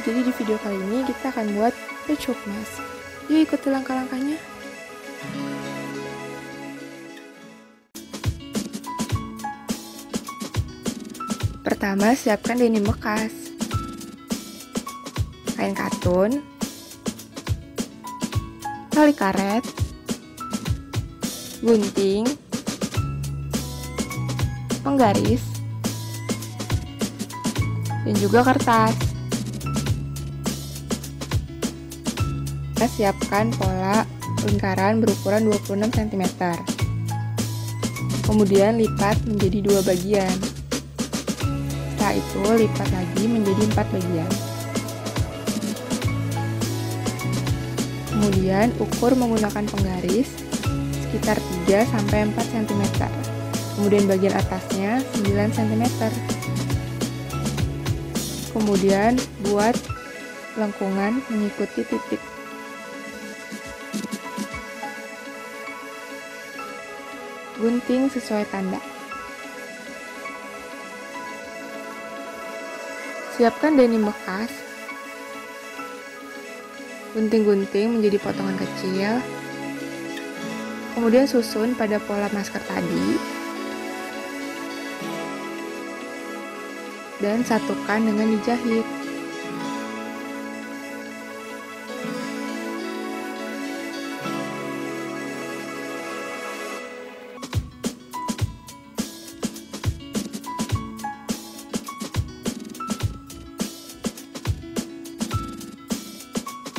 Jadi di video kali ini kita akan buat patchwork mask. Yuk ikuti langkah-langkahnya. Pertama, siapkan denim bekas, kain katun, tali karet, gunting, penggaris, dan juga kertas. Kita siapkan pola lingkaran berukuran 26 cm. Kemudian lipat menjadi 2 bagian. Setelah itu lipat lagi menjadi 4 bagian. Kemudian ukur menggunakan penggaris sekitar 3-4 cm. Kemudian bagian atasnya 9 cm. Kemudian buat lengkungan mengikuti titik. Gunting sesuai tanda. Siapkan denim bekas. Gunting-gunting menjadi potongan kecil. Kemudian susun pada pola masker tadi. Dan satukan dengan dijahit.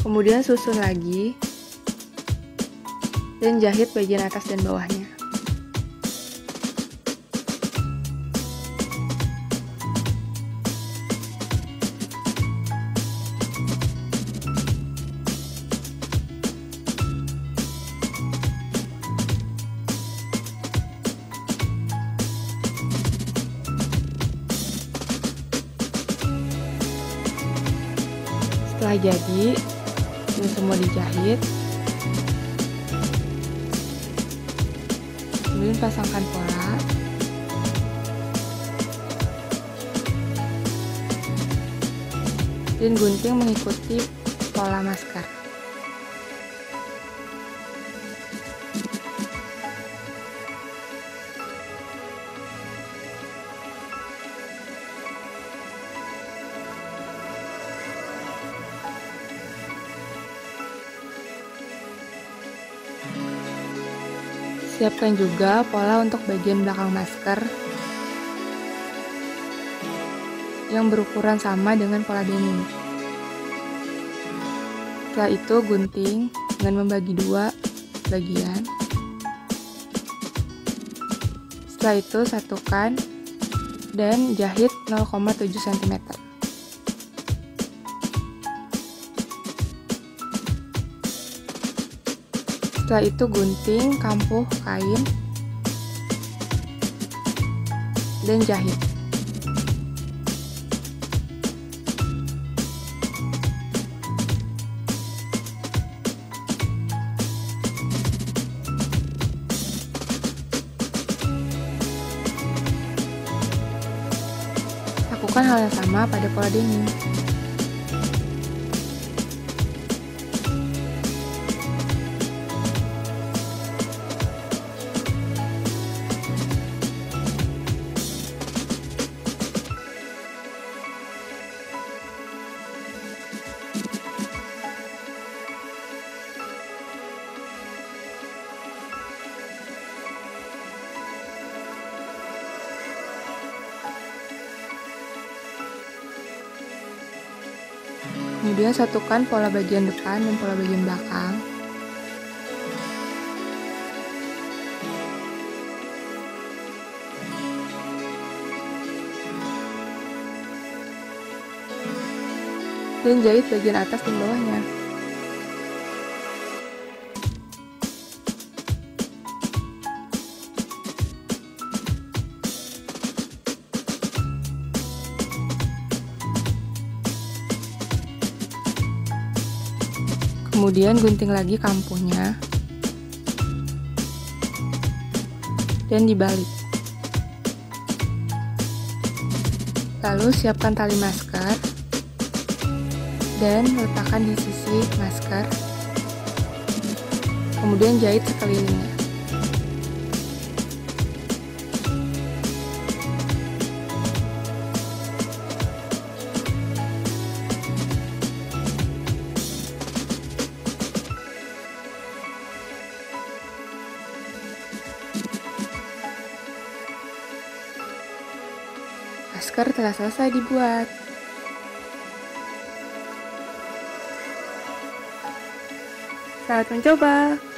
Kemudian susun lagi dan jahit bagian atas dan bawahnya. Setelah jadi, ini semua dijahit. Kemudian pasangkan pola. Dan gunting mengikuti pola masker. Siapkan juga pola untuk bagian belakang masker yang berukuran sama dengan pola denim. Setelah itu gunting dengan membagi 2 bagian. Setelah itu satukan dan jahit 0,7 cm. Setelah itu gunting, kampuh kain, dan jahit. Lakukan hal yang sama pada pola denim. Kemudian satukan pola bagian depan dan pola bagian belakang. Dan jahit bagian atas dan bawahnya. Kemudian gunting lagi kampuhnya dan dibalik. Lalu siapkan tali masker dan letakkan di sisi masker. Kemudian jahit sekelilingnya. Masker telah selesai dibuat. Selamat mencoba!